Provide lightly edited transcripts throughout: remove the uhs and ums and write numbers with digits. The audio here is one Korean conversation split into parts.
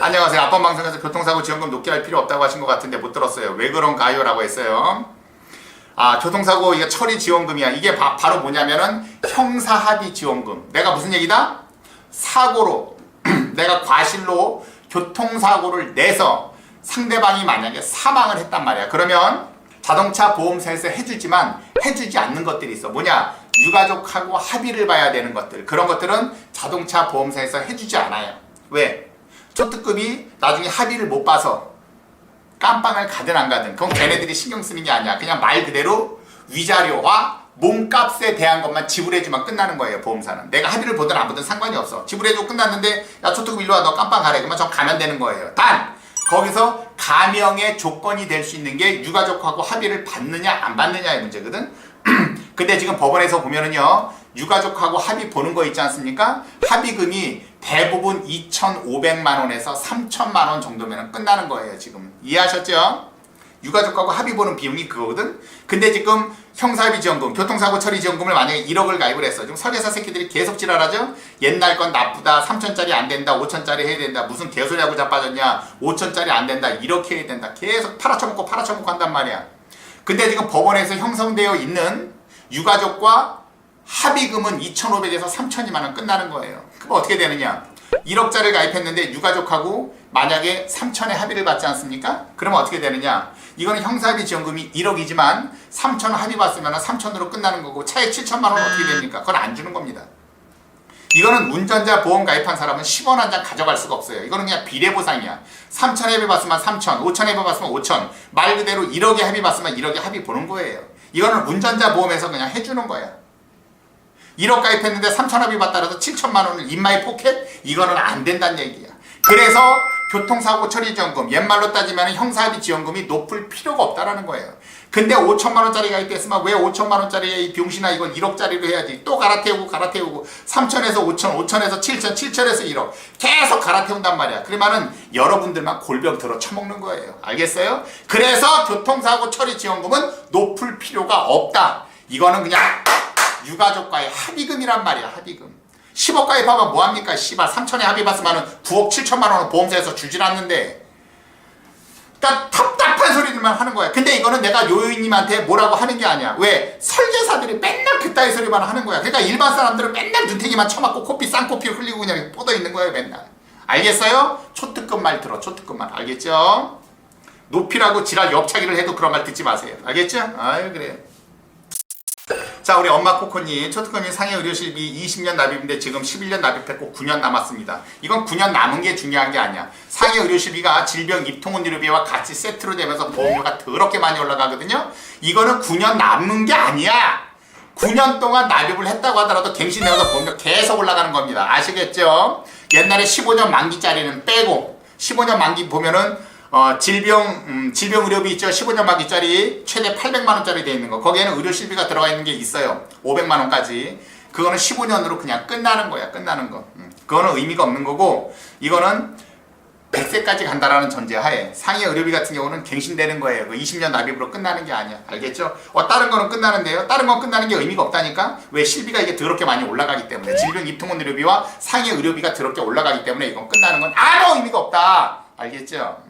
안녕하세요. 앞번 방송에서 교통사고 지원금 높게 할 필요 없다고 하신 것 같은데 못 들었어요. 왜 그런가요? 라고 했어요. 교통사고 이게 처리 지원금이야. 이게 바로 뭐냐면은 형사합의 지원금. 내가 무슨 얘기다? 사고로 내가 과실로 교통사고를 내서 상대방이 만약에 사망을 했단 말이야. 그러면 자동차 보험사에서 해주지만 해주지 않는 것들이 있어. 뭐냐? 유가족하고 합의를 봐야 되는 것들. 그런 것들은 자동차 보험사에서 해주지 않아요. 왜? 초특급이 나중에 합의를 못 봐서 깜빵을 가든 안 가든 그건 걔네들이 신경 쓰는 게 아니야. 그냥 말 그대로 위자료와 몸값에 대한 것만 지불해주면 끝나는 거예요. 보험사는. 내가 합의를 보든 안 보든 상관이 없어. 지불해주고 끝났는데 야 초특급 일로 와 너 깜빵 가래. 그러면 전 가면 되는 거예요. 단 거기서 감형의 조건이 될 수 있는 게 유가족하고 합의를 받느냐 안 받느냐의 문제거든. 근데 지금 법원에서 보면은요 유가족하고 합의 보는 거 있지 않습니까? 합의금이 대부분 2,500만 원에서 3,000만 원 정도면 끝나는 거예요. 지금 이해하셨죠? 유가족하고 합의 보는 비용이 그거거든. 근데 지금 형사합의 지원금, 교통사고 처리 지원금을 만약에 1억을 가입을 했어. 지금 설계사 새끼들이 계속 지랄하죠? 옛날 건 나쁘다, 3천짜리 안 된다, 5천짜리 해야 된다, 무슨 개소리하고 자빠졌냐, 5천짜리 안 된다, 이렇게 해야 된다. 계속 팔아쳐먹고 한단 말이야. 근데 지금 법원에서 형성되어 있는 유가족과 합의금은 2,500에서 3,000이만 원 끝나는 거예요. 그럼 어떻게 되느냐? 1억짜리를 가입했는데 유가족하고 만약에 3,000에 합의를 받지 않습니까? 그러면 어떻게 되느냐? 이거는 형사합의 지원금이 1억이지만 3,000 합의 받으면 3,000으로 끝나는 거고 차액 7,000만 원 어떻게 됩니까? 그건 안 주는 겁니다. 이거는 운전자 보험 가입한 사람은 10원 한 장 가져갈 수가 없어요. 이거는 그냥 비례보상이야. 3,000 합의 받으면 3,000, 5,000 합의 받으면 5,000. 말 그대로 1억에 합의 받으면 1억에 합의 보는 거예요. 이거는 운전자 보험에서 그냥 해주는 거야. 1억 가입했는데 3,000 합의 받더라도 7,000만 원을 인마이 포켓? 이거는 안 된다는 얘기야. 그래서 교통사고 처리 지원금, 옛말로 따지면 형사합의 지원금이 높을 필요가 없다라는 거예요. 근데 5천만 원짜리 가입했으면 왜 5천만 원짜리에 이 병신아 이걸 1억짜리로 해야지. 또 갈아태우고 3천에서 5천, 5천에서 7천, 7천에서 1억 계속 갈아태운단 말이야. 그러면은 여러분들만 골병 들어 처먹는 거예요. 알겠어요? 그래서 교통사고 처리 지원금은 높을 필요가 없다. 이거는 그냥 유가족과의 합의금이란 말이야. 합의금. 10억 가입하면 뭐합니까? 씨발 3천에 합의 받으면 9억 7천만 원은 보험사에서 주질 않는데. 그러니까 답답한 소리들만 하는 거야. 근데 이거는 내가 요요님한테 뭐라고 하는 게 아니야. 왜? 설계사들이 맨날 그따위 소리만 하는 거야. 그러니까 일반 사람들은 맨날 눈탱이만 쳐맞고 코피 쌍코피 흘리고 그냥 뻗어 있는 거예요. 맨날. 알겠어요? 초특급 말 들어. 초특급 말. 알겠죠? 높이라고 지랄 옆차기를 해도 그런 말 듣지 마세요. 알겠죠? 아유 그래. 자, 우리 엄마 코코님, 초특급이 상해 의료실비 20년 납입인데 지금 11년 납입했고 9년 남았습니다. 이건 9년 남은 게 중요한 게 아니야. 상해 의료실비가 질병 입통원 의료비와 같이 세트로 되면서 보험료가 더럽게 많이 올라가거든요. 이거는 9년 남은 게 아니야. 9년 동안 납입을 했다고 하더라도 갱신 내어서 보험료 계속 올라가는 겁니다. 아시겠죠? 옛날에 15년 만기짜리는 빼고 15년 만기 보면은 질병 의료비 있죠. 15년 만기짜리 최대 800만 원짜리 돼 있는 거. 거기에는 의료실비가 들어가 있는 게 있어요. 500만 원까지. 그거는 15년으로 그냥 끝나는 거야. 끝나는 거. 그거는 의미가 없는 거고 이거는 100세까지 간다라는 전제하에 상해 의료비 같은 경우는 갱신되는 거예요. 그 20년 납입으로 끝나는 게 아니야. 알겠죠? 다른 거는 끝나는데요. 다른 건 끝나는 게 의미가 없다니까? 왜? 실비가 이게 더럽게 많이 올라가기 때문에. 질병 입통원 의료비와 상해 의료비가 더럽게 올라가기 때문에 이건 끝나는 건 아무 의미가 없다. 알겠죠?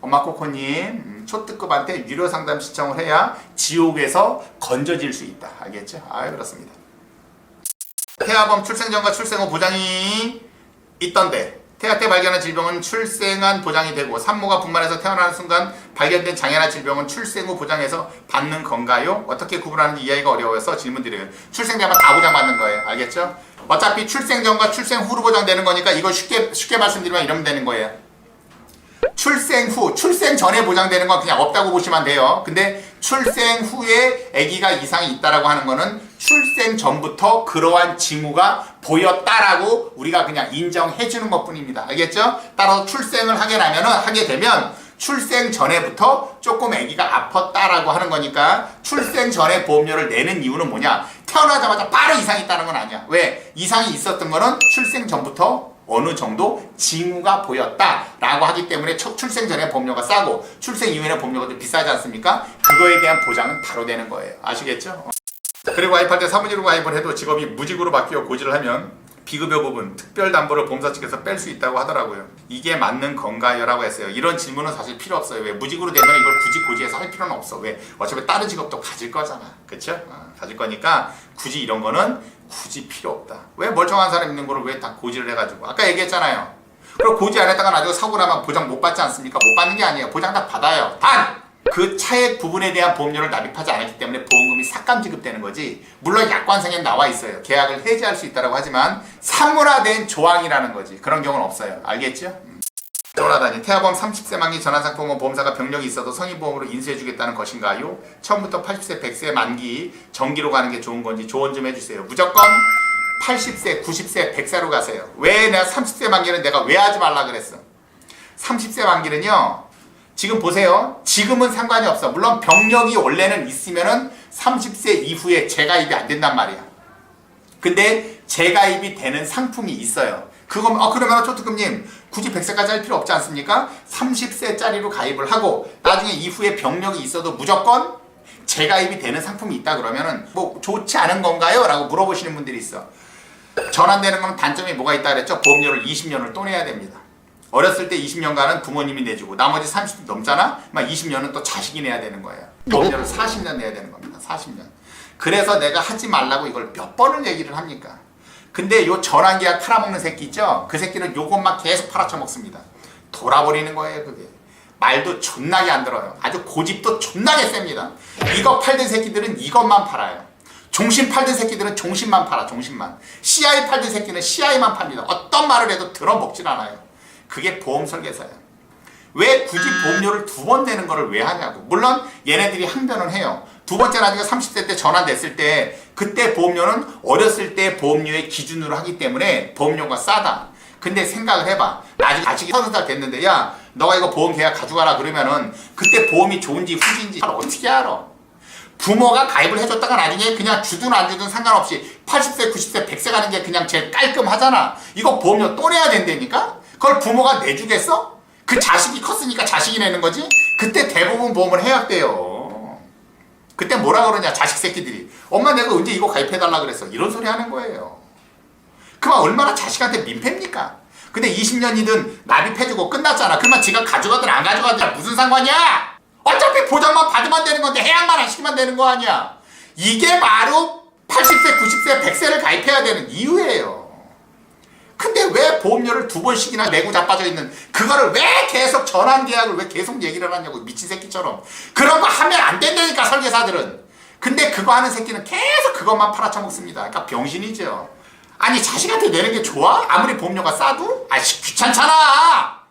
엄마 코코님, 초특급한테 유료 상담 신청을 해야 지옥에서 건져질 수 있다. 알겠죠? 그렇습니다. 태아범 출생 전과 출생 후 보장이 있던데 태아 때 발견한 질병은 출생한 보장이 되고 산모가 분만해서 태어나는 순간 발견된 장애나 질병은 출생 후 보장해서 받는 건가요? 어떻게 구분하는지 이해하기가 어려워서 질문드려요. 출생되면 다 보장받는 거예요. 알겠죠? 어차피 출생 전과 출생 후로 보장되는 거니까 이거 쉽게 말씀드리면 이러면 되는 거예요. 출생 후, 출생 전에 보장되는 건 그냥 없다고 보시면 돼요. 근데 출생 후에 아기가 이상이 있다라고 하는 거는 출생 전부터 그러한 징후가 보였다라고 우리가 그냥 인정해 주는 것 뿐입니다. 알겠죠? 따라서 출생을 하게 되면 출생 전에부터 조금 아기가 아팠다라고 하는 거니까 출생 전에 보험료를 내는 이유는 뭐냐? 태어나자마자 바로 이상이 있다는 건 아니야. 왜? 이상이 있었던 거는 출생 전부터 어느 정도 징후가 보였다라고 하기 때문에 출생 전에 보험료가 싸고 출생 이후에는 보험료가 좀 비싸지 않습니까? 그거에 대한 보장은 바로 되는 거예요. 아시겠죠? 그리고 가입할 때 사무직으로 가입을 해도 직업이 무직으로 바뀌어 고지를 하면 비급여 부분 특별담보를 보험사 측에서 뺄 수 있다고 하더라고요. 이게 맞는 건가요? 라고 했어요. 이런 질문은 사실 필요 없어요. 왜? 무직으로 되면 이걸 굳이 고지해서 할 필요는 없어. 왜? 어차피 다른 직업도 가질 거잖아. 그쵸? 가질 거니까 굳이 이런 거는 굳이 필요 없다. 왜 멀쩡한 사람 있는 거를 왜 다 고지를 해가지고. 아까 얘기했잖아요. 그럼 고지 안 했다가 나중에 사고 나면 보장 못 받지 않습니까? 못 받는 게 아니에요. 보장 다 받아요. 단! 그 차액 부분에 대한 보험료를 납입하지 않았기 때문에 보험금이 삭감 지급되는 거지. 물론 약관상에 나와 있어요. 계약을 해지할 수 있다고 하지만 사문화된 조항이라는 거지. 그런 경우는 없어요. 알겠죠? 돌아다니 태아보험 30세 만기 전환상품은 보험사가 병력이 있어도 성인보험으로 인수해주겠다는 것인가요? 처음부터 80세 100세 만기 정기로 가는 게 좋은 건지 조언 좀 해주세요. 무조건 80세 90세 100세로 가세요. 왜 내가 30세 만기는 내가 왜 하지 말라 그랬어? 30세 만기는요, 지금 보세요. 지금은 상관이 없어. 물론 병력이 원래는 있으면은 30세 이후에 재가입이 안 된단 말이야. 근데 재가입이 되는 상품이 있어요. 그건 그러면 초특급님 굳이 100세까지 할 필요 없지 않습니까? 30세짜리로 가입을 하고 나중에 이후에 병력이 있어도 무조건 재가입이 되는 상품이 있다 그러면은 뭐 좋지 않은 건가요? 라고 물어보시는 분들이 있어. 전환되는 건 단점이 뭐가 있다 그랬죠? 보험료를 20년을 또 내야 됩니다. 어렸을 때 20년간은 부모님이 내주고 나머지 30년 넘잖아? 20년은 또 자식이 내야 되는 거예요. 보험료를 40년 내야 되는 겁니다. 40년. 그래서 내가 하지 말라고 이걸 몇 번을 얘기를 합니까? 근데 요 전환계약 팔아먹는 새끼 있죠? 그 새끼는 요것만 계속 팔아쳐먹습니다. 돌아버리는 거예요, 그게. 말도 존나게 안 들어요. 아주 고집도 존나게 셉니다. 이거 팔던 새끼들은 이것만 팔아요. 종신 팔던 새끼들은 종신만 팔아, 종신만. CI 팔던 새끼는 CI만 팝니다. 어떤 말을 해도 들어먹질 않아요. 그게 보험 설계사야. 왜 굳이 보험료를 2번 내는 거를 왜 하냐고. 물론 얘네들이 항변은 해요. 두 번째 나중에 30대 때 전환됐을 때 그때 보험료는 어렸을 때 보험료의 기준으로 하기 때문에 보험료가 싸다. 근데 생각을 해봐. 나중에 자식이 30살 됐는데 야 너가 이거 보험 계약 가져가라 그러면은 그때 보험이 좋은지 후진지 어떻게 알아? 부모가 가입을 해줬다가 나중에 그냥 주든 안 주든 상관없이 80세 90세 100세 가는 게 그냥 제일 깔끔하잖아. 이거 보험료 또 내야 된다니까? 그걸 부모가 내주겠어? 그 자식이 컸으니까 자식이 내는 거지? 그때 대부분 보험을 해약돼요. 그때 뭐라 그러냐 자식 새끼들이. 엄마 내가 언제 이거 가입해달라 그랬어. 이런 소리 하는 거예요. 그만 얼마나 자식한테 민폐입니까? 근데 20년이든 납입해주고 끝났잖아. 그러면 지가 가져가든 안 가져가든 무슨 상관이야? 어차피 보장만 받으면 되는 건데 해약만 안 시키면 되는 거 아니야. 이게 바로 80세 90세 100세를 가입해야 되는 이유예요. 근데 왜 보험료를 2번씩이나 내고 자빠져 있는 그거를 왜 계속 전환 계약을 왜 계속 얘기를 하냐고. 미친 새끼처럼. 그런 거 하면 안 된다니까 설계사들은. 근데 그거 하는 새끼는 계속 그것만 팔아쳐먹습니다. 그러니까 병신이죠. 아니 자식한테 내는 게 좋아? 아무리 보험료가 싸도? 아이씨 귀찮잖아.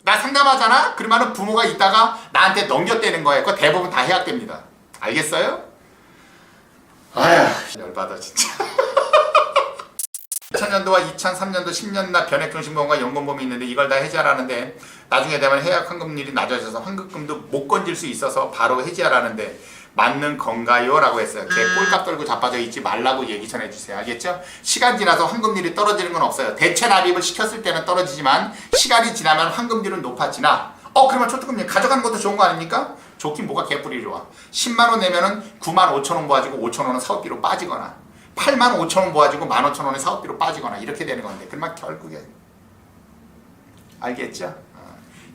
나 상담하잖아? 그러면은 부모가 있다가 나한테 넘겼대는 거예요. 그거 대부분 다 해약됩니다. 알겠어요? 아휴 열받아 진짜. 2000년도와 2003년도 10년나 변액종신보험과 연금보험이 있는데 이걸 다 해지하라는데 나중에 되면 해약 환급률이 낮아져서 환급금도 못 건질 수 있어서 바로 해지하라는데 맞는 건가요? 라고 했어요. 걔 꼴값 떨고 자빠져 있지 말라고 얘기 전해주세요. 알겠죠? 시간 지나서 환급률이 떨어지는 건 없어요. 대체 납입을 시켰을 때는 떨어지지만 시간이 지나면 환급률은 높아지나 그러면 초특급님 가져가는 것도 좋은 거 아닙니까? 좋긴 뭐가 개뿔이 좋아. 10만원 내면은 9만 5천원 모아지고 5천원은 사업비로 빠지거나 8만 5천원 모아지고 15,000원의 사업비로 빠지거나 이렇게 되는 건데 그러면 결국에 알겠죠?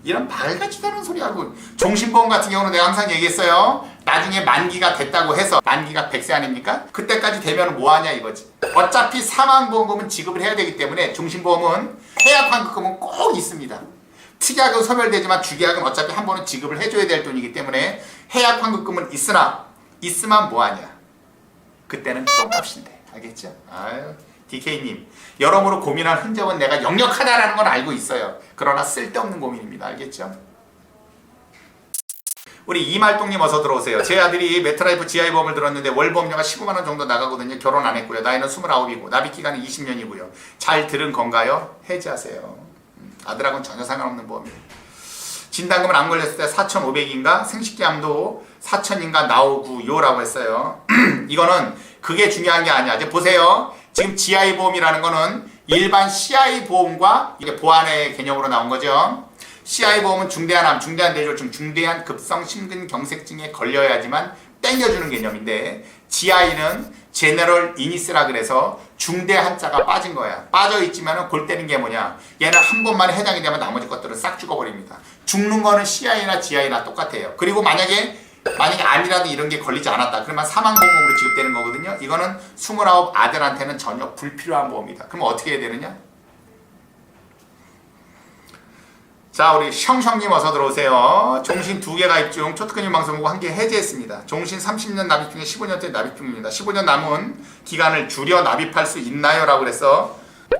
이런 말 같지도 않은 소리 하고 종신보험 같은 경우는 내가 항상 얘기했어요. 나중에 만기가 됐다고 해서 만기가 100세 아닙니까? 그때까지 되면 뭐하냐 이거지. 어차피 사망보험금은 지급을 해야 되기 때문에 종신보험은 해약환급금은 꼭 있습니다. 특약은 소멸되지만 주계약은 어차피 한 번은 지급을 해줘야 될 돈이기 때문에 해약환급금은 있으면 뭐하냐. 그때는 똥값인데 알겠죠? 아유 DK님 여러모로 고민한 흔적은 내가 역력하다라는 건 알고 있어요. 그러나 쓸데없는 고민입니다. 알겠죠? 우리 이말동님 어서 들어오세요. 제 아들이 메트라이프 GI보험을 들었는데 월보험료가 15만원 정도 나가거든요. 결혼 안 했고요. 나이는 29이고 납입기간은 20년이고요. 잘 들은 건가요? 해지하세요. 아들하고는 전혀 상관없는 보험이에요. 진단금은 안 걸렸을 때 4,500인가 생식기암도 4,000인가 나오고요 라고 했어요. 이거는 그게 중요한 게 아니야. 이제 보세요. 지금 GI보험이라는 거는 일반 CI보험과 이게 보안의 개념으로 나온 거죠. CI보험은 중대한 암, 중대한 뇌졸중, 중대한 급성 심근경색증에 걸려야지만 땡겨주는 개념인데 GI는 제너럴 이니스라 그래서 중대 한자가 빠진 거야. 빠져 있지만은 골 때린 게 뭐냐? 얘는 한 번만 해당이 되면 나머지 것들은 싹 죽어버립니다. 죽는 거는 CI나 GI나 똑같아요. 그리고 만약에 암이라도 이런 게 걸리지 않았다. 그러면 사망보험으로 지급되는 거거든요. 이거는 29 아들한테는 전혀 불필요한 보험이다. 그럼 어떻게 해야 되느냐? 자, 우리 형형님 어서 들어오세요. 종신 2개 가입 중 초특근님 방송국 1개 해제했습니다. 종신 30년 납입 중에 15년째 납입 중입니다. 15년 남은 기간을 줄여 납입할 수 있나요? 라고 그래서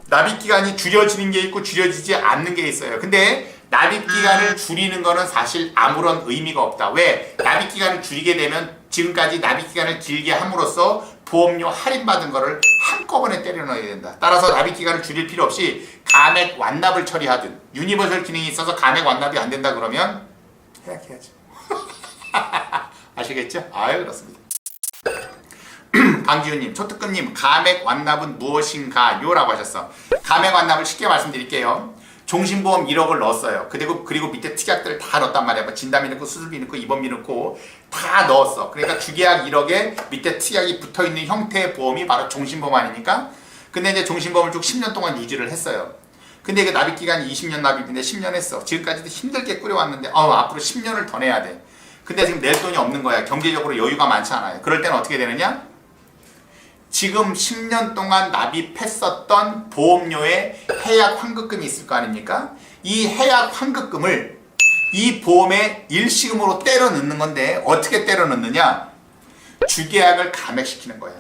납입 기간이 줄여지는 게 있고 줄여지지 않는 게 있어요. 근데 납입 기간을 줄이는 거는 사실 아무런 의미가 없다. 왜? 납입 기간을 줄이게 되면 지금까지 납입 기간을 길게 함으로써 보험료 할인받은 거를 한꺼번에 때려 넣어야 된다. 따라서 납입 기간을 줄일 필요 없이 감액 완납을 처리하든 유니버설 기능이 있어서 감액 완납이 안 된다 그러면 해약해야죠. 아시겠죠? 아유, 그렇습니다. 강지훈님, 초특급님, 감액 완납은 무엇인가요? 라고 하셨어. 감액 완납을 쉽게 말씀드릴게요. 종신보험 1억을 넣었어요. 그리고 밑에 특약들을 다 넣었단 말이야. 뭐 진단비 넣고 수술비 넣고 입원비 넣고 다 넣었어. 그러니까 주계약 1억에 밑에 특약이 붙어있는 형태의 보험이 바로 종신보험 아닙니까? 근데 이제 종신보험을 쭉 10년 동안 유지를 했어요. 근데 이게 납입기간이 20년 납입인데 10년 했어. 지금까지도 힘들게 꾸려왔는데 앞으로 10년을 더 내야 돼. 근데 지금 낼 돈이 없는 거야. 경제적으로 여유가 많지 않아요. 그럴 때는 어떻게 되느냐? 지금 10년 동안 납입했었던 보험료의 해약 환급금이 있을 거 아닙니까? 이 해약 환급금을 이 보험에 일시금으로 때려 넣는 건데 어떻게 때려 넣느냐? 주계약을 감액시키는 거야.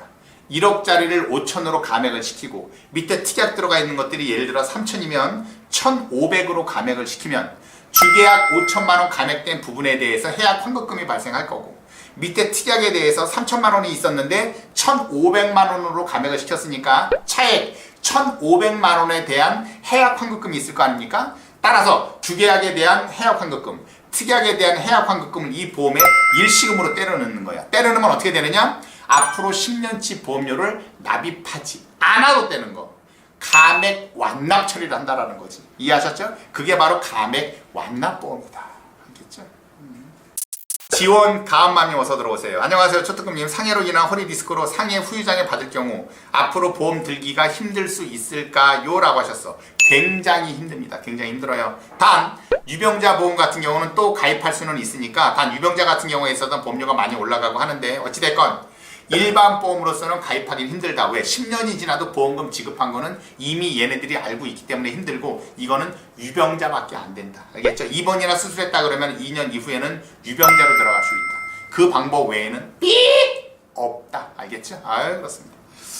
1억짜리를 5천으로 감액을 시키고 밑에 특약 들어가 있는 것들이 예를 들어 3천이면 1,500으로 감액을 시키면 주계약 5천만 원 감액된 부분에 대해서 해약 환급금이 발생할 거고 밑에 특약에 대해서 3천만 원이 있었는데 1,500만 원으로 감액을 시켰으니까 차액 1,500만 원에 대한 해약 환급금이 있을 거 아닙니까? 따라서 주계약에 대한 해약 환급금, 특약에 대한 해약 환급금을 이 보험에 일시금으로 때려 넣는 거야. 때려 넣으면 어떻게 되느냐? 앞으로 10년치 보험료를 납입하지 않아도 되는 거. 감액 완납 처리를 한다라는 거지. 이해하셨죠? 그게 바로 감액 완납보험이다. 알겠죠? 지원 가음맘이 어서 들어오세요. 안녕하세요. 초특급님. 상해로 인한 허리 디스크로 상해 후유장애 받을 경우 앞으로 보험 들기가 힘들 수 있을까요? 라고 하셨어. 굉장히 힘듭니다. 굉장히 힘들어요. 단 유병자 보험 같은 경우는 또 가입할 수는 있으니까 단 유병자 같은 경우에 있어서 보험료가 많이 올라가고 하는데 어찌됐건 일반 보험으로서는 가입하기 힘들다. 왜? 10년이 지나도 보험금 지급한 거는 이미 얘네들이 알고 있기 때문에 힘들고 이거는 유병자밖에 안 된다. 알겠죠? 입원이나 수술했다 그러면 2년 이후에는 유병자로 들어갈 수 있다. 그 방법 외에는 삑! 없다. 알겠죠? 아유, 그렇습니다.